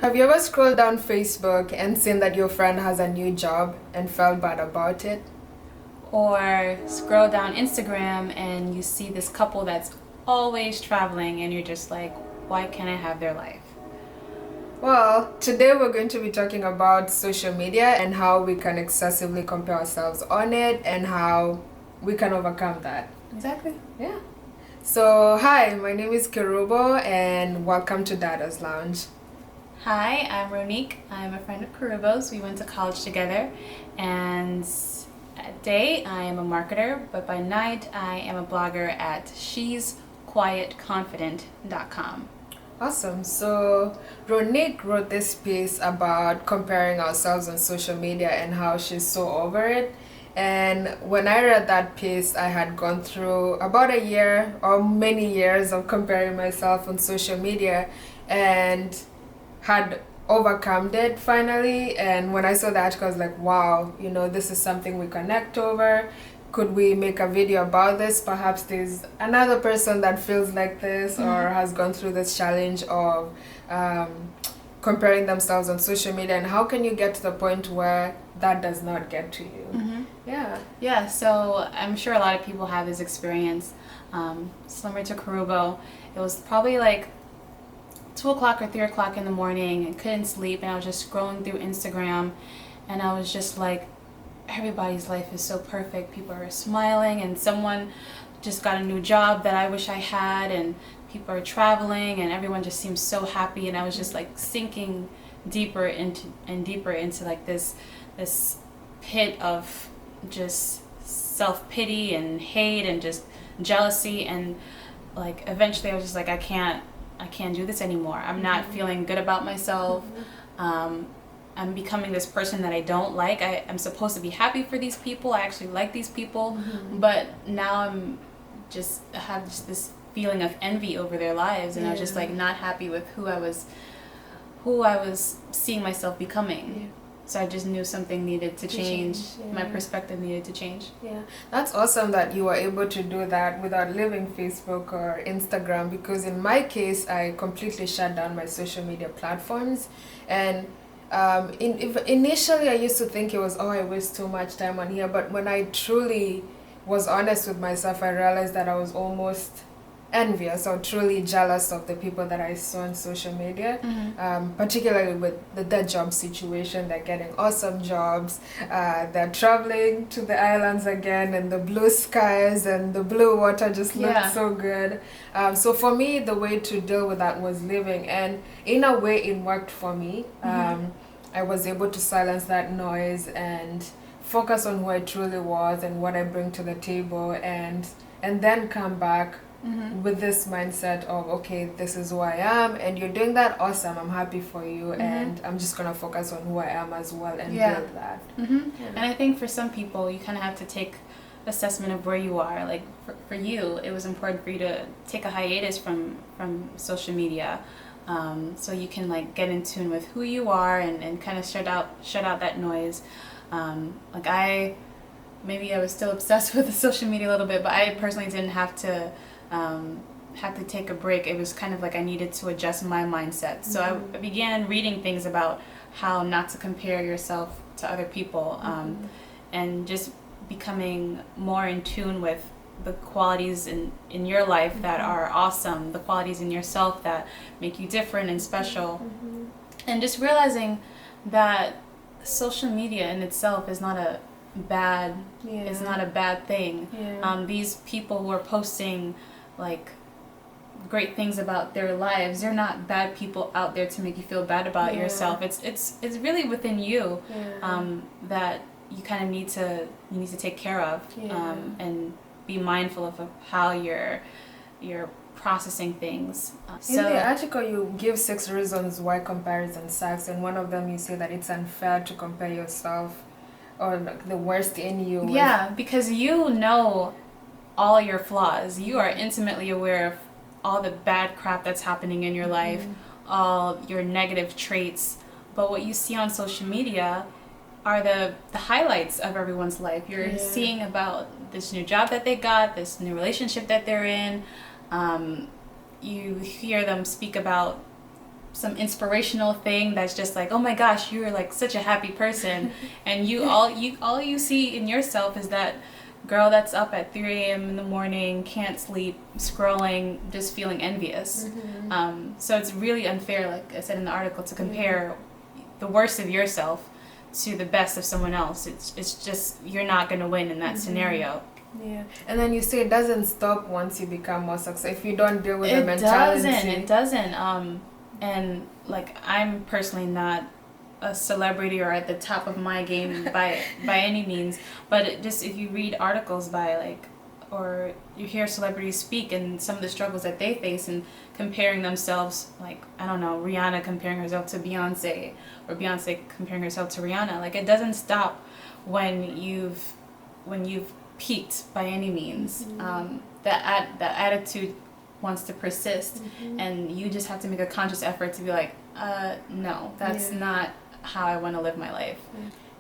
Have you ever scrolled down Facebook and seen that your friend has a new job and felt bad about it? Or scroll down Instagram and you see this couple that's always traveling and you're just like, why can't I have their life? Well, today we're going to be talking about social media and how we can excessively compare ourselves on it and how we can overcome that. Exactly. Yeah. So, hi, my name is Kerubo and welcome to Dadas Lounge. Hi, I'm Ronique. I'm a friend of Karubo's. We went to college together, and at day I am a marketer, but by night I am a blogger at shesquietconfident.com. Awesome. So, Ronique wrote this piece about comparing ourselves on social media and how she's so over it. And when I read that piece, I had gone through about a year or many years of comparing myself on social media and had overcome it finally. And when I saw the article, I was like, wow, this is something we connect over. Could we make a video about this? Perhaps there's another person that feels like this or has gone through this challenge of comparing themselves on social media. And how can you get to the point where that does not get to you? Yeah, so I'm sure a lot of people have this experience. Similar to Karubo, it was probably like 2 o'clock or 3 o'clock in the morning and couldn't sleep, and I was just scrolling through Instagram and I was just like, everybody's life is so perfect. People are smiling and someone just got a new job that I wish I had, and people are traveling and everyone just seems so happy, and I was just like sinking deeper into like this pit of just self-pity and hate and just jealousy, and like eventually I was just like, I can't do this anymore. I'm not feeling good about myself. I'm becoming this person that I don't like. I'm supposed to be happy for these people. I actually like these people, but now I have just this feeling of envy over their lives, and I was just like not happy with who I was seeing myself becoming. So I just knew something needed to change. My perspective needed to change. Yeah, that's awesome that you were able to do that without leaving Facebook or Instagram, because in my case, I completely shut down my social media platforms. And initially, I used to think it was, I waste too much time on here. But when I truly was honest with myself, I realized that I was almost envious or truly jealous of the people that I saw on social media, particularly with their job situation. They're getting awesome jobs, they're traveling to the islands again, and the blue skies and the blue water just looked so good. So for me, the way to deal with that was living, and in a way it worked for me. I was able to silence that noise and focus on who I truly was and what I bring to the table, and then come back with this mindset of, okay, this is who I am, and you're doing that, awesome, I'm happy for you, and I'm just gonna focus on who I am as well and build that. And I think for some people you kind of have to take assessment of where you are. Like for you, it was important for you to take a hiatus from social media, so you can like get in tune with who you are and kind of shut out that noise. Like maybe I was still obsessed with the social media a little bit, but I personally didn't have to take a break. It was kind of like I needed to adjust my mindset. So I began reading things about how not to compare yourself to other people, and just becoming more in tune with the qualities in your life that are awesome, the qualities in yourself that make you different and special, and just realizing that social media in itself is not a bad thing. These people who are posting like great things about their lives, they're not bad people out there to make you feel bad about yourself. It's really within you that you kind of need to take care of, and be mindful of how you're processing things. In the article, you give 6 reasons why comparison sucks, and one of them you say that it's unfair to compare yourself or like the worst in you. Because you know all your flaws. You are intimately aware of all the bad crap that's happening in your life, all your negative traits. But what you see on social media are the highlights of everyone's life. You're seeing about this new job that they got, this new relationship that they're in. You hear them speak about some inspirational thing that's just like, oh my gosh, you're like such a happy person, and all you see in yourself is that girl that's up at 3 a.m. in the morning, can't sleep, scrolling, just feeling envious. So it's really unfair, like I said in the article, to compare the worst of yourself to the best of someone else. It's just, you're not going to win in that scenario. Yeah, and then you say it doesn't stop once you become more successful. If you don't deal with the mentality, it doesn't. And like, I'm personally not a celebrity or at the top of my game by any means, but if you read articles by like, or you hear celebrities speak and some of the struggles that they face and comparing themselves, like, I don't know, Rihanna comparing herself to Beyonce, or Beyonce comparing herself to Rihanna, like, it doesn't stop when you've peaked by any means. That attitude wants to persist, and you just have to make a conscious effort to be like, no, that's not how I want to live my life.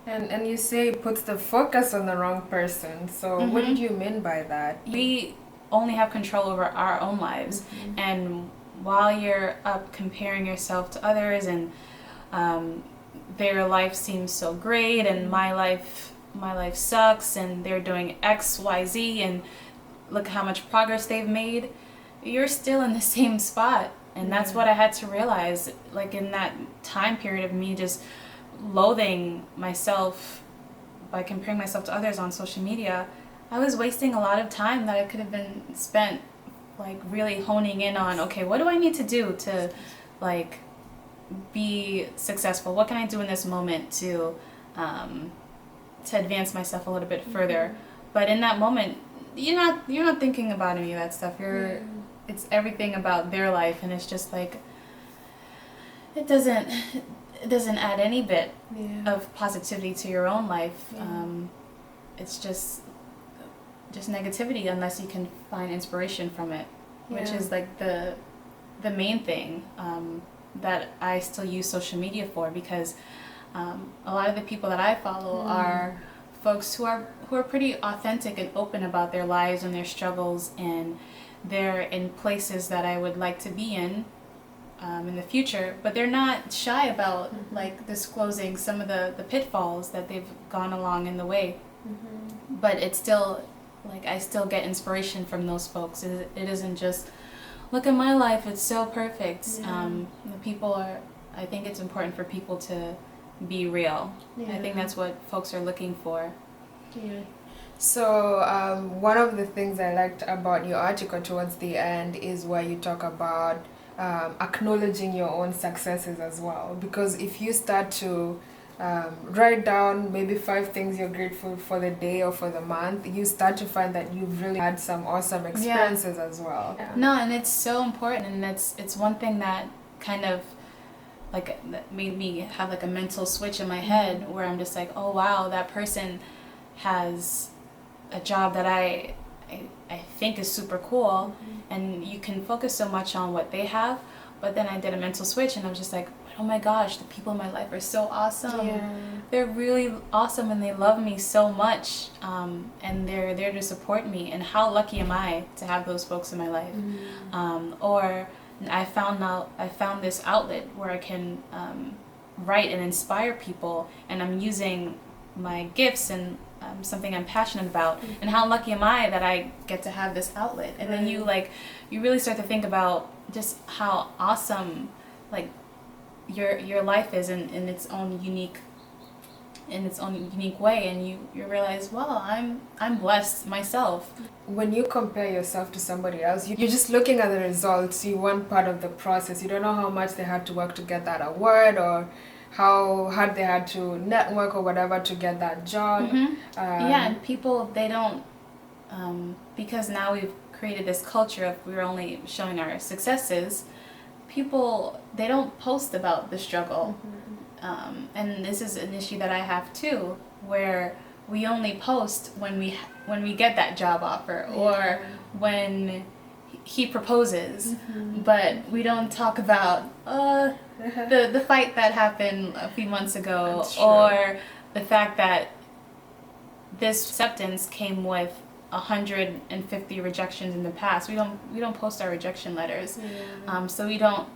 And you say it puts the focus on the wrong person. So what did you mean by that? We only have control over our own lives, and while you're up comparing yourself to others, and their life seems so great, and my life sucks, and they're doing X, Y, Z, and look how much progress they've made, you're still in the same spot. And that's what I had to realize, like, in that time period of me just loathing myself by comparing myself to others on social media. I was wasting a lot of time that I could have been spent, like, really honing in on, okay, what do I need to do to, like, be successful? What can I do in this moment to advance myself a little bit further? But in that moment, you're not thinking about any of that stuff. It's everything about their life, and it's just like, it doesn't add any bit of positivity to your own life. It's just negativity, unless you can find inspiration from it, which is like the main thing that I still use social media for, because a lot of the people that I follow are folks who are pretty authentic and open about their lives and their struggles, and they're in places that I would like to be in the future, but they're not shy about like disclosing some of the pitfalls that they've gone along in the way. But it's still, like, I still get inspiration from those folks. It isn't just, look at my life, it's so perfect. I think it's important for people to be real. I think that's what folks are looking for. So one of the things I liked about your article towards the end is where you talk about acknowledging your own successes as well. Because if you start to write down maybe 5 things you're grateful for the day or for the month, you start to find that you've really had some awesome experiences as well. No, and it's so important, and it's one thing that kind of, like, that made me have like a mental switch in my head, where I'm just like, oh wow, that person has a job that I think is super cool, and you can focus so much on what they have, but then I did a mental switch, and I was just like, oh my gosh, the people in my life are so awesome. They're really awesome, and they love me so much, and they're there to support me, and how lucky am I to have those folks in my life. Or I found this outlet where I can write and inspire people, and I'm using my gifts and something I'm passionate about, and how lucky am I that I get to have this outlet. And then you really start to think about just how awesome, like, your life is in its own unique way, and you realize, well, I'm blessed myself. When you compare yourself to somebody else, you're just looking at the results. You want part of the process. You don't know how much they had to work to get that award, or how hard they had to network or whatever to get that job. And people, they don't, because now we've created this culture of we're only showing our successes, people, they don't post about the struggle. And this is an issue that I have too, where we only post when we get that job offer, or when he proposes, but we don't talk about the fight that happened a few months ago, or the fact that this acceptance came with 150 rejections in the past. We don't post our rejection letters, so we don't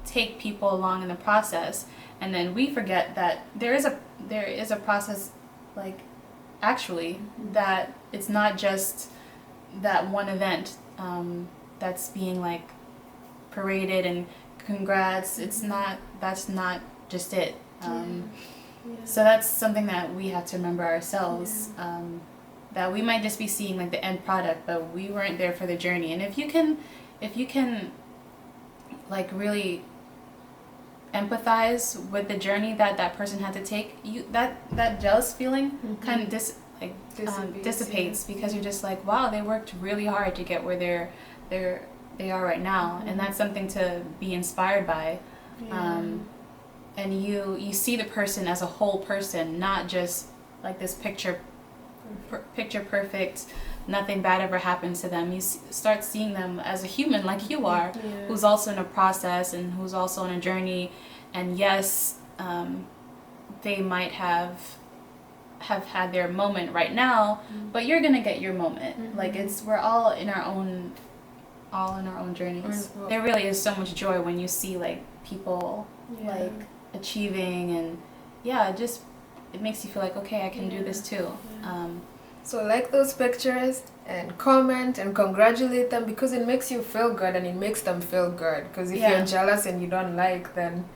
take people along in the process, and then we forget that there is a process, like, actually, that it's not just that one event that's being like paraded and congrats. It's not, that's not just it. So that's something that we have to remember ourselves, that we might just be seeing like the end product, but we weren't there for the journey. And if you can like really empathize with the journey that person had to take, you that jealous feeling kind of dissipates, because you're just like, wow, they worked really hard to get where they are right now, and that's something to be inspired by. And you see the person as a whole person, not just like this picture perfect, nothing bad ever happens to them. You start seeing them as a human like you are, who's also in a process and who's also on a journey. And yes, they might have had their moment right now, but you're gonna get your moment. Like, we're all in our own journeys. There really is so much joy when you see like people like achieving, and it makes you feel like, okay, I can do this too. So like those pictures and comment and congratulate them, because it makes you feel good and it makes them feel good. Because if you're jealous and you don't like, then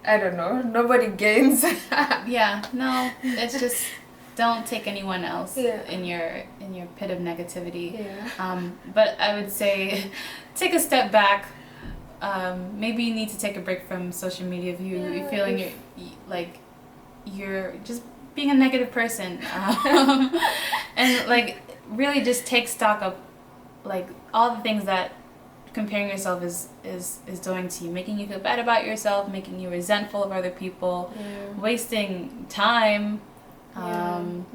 I don't know, nobody gains. No, it's just don't take anyone else in your pit of negativity. But I would say take a step back. Maybe you need to take a break from social media if you're feeling you're just being a negative person, and like really just take stock of like all the things that comparing yourself is doing to you, making you feel bad about yourself, making you resentful of other people, wasting time, and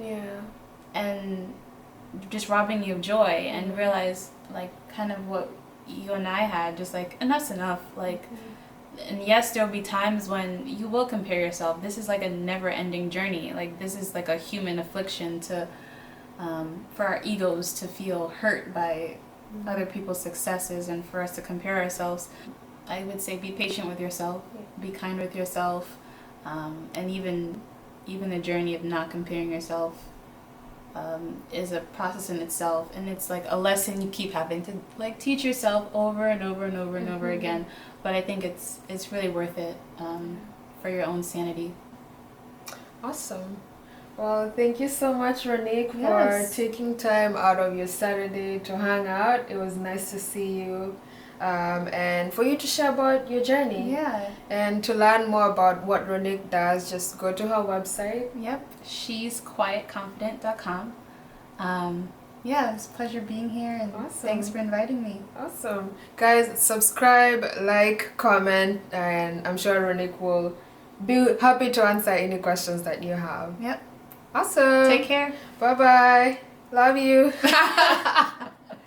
just robbing you of joy. And realize like kind of what you and I had, just like enough's enough. Like, and yes, there'll be times when you will compare yourself. This is like a never-ending journey. Like, this is like a human affliction to for our egos to feel hurt by other people's successes, and for us to compare ourselves. I would say be patient with yourself, be kind with yourself, and even the journey of not comparing yourself is a process in itself, and it's like a lesson you keep having to like teach yourself over and over and over and over again. But I think it's really worth it for your own sanity. Awesome. Well, thank you so much, Ronique, for taking time out of your Saturday to hang out. It was nice to see you, and for you to share about your journey. And to learn more about what Ronique does, just go to her website. She's quietconfident.com. It's a pleasure being here, and thanks for inviting me. Awesome. Guys, subscribe, like, comment, and I'm sure Ronique will be happy to answer any questions that you have. Yep. Awesome. Take care. Bye-bye. Love you.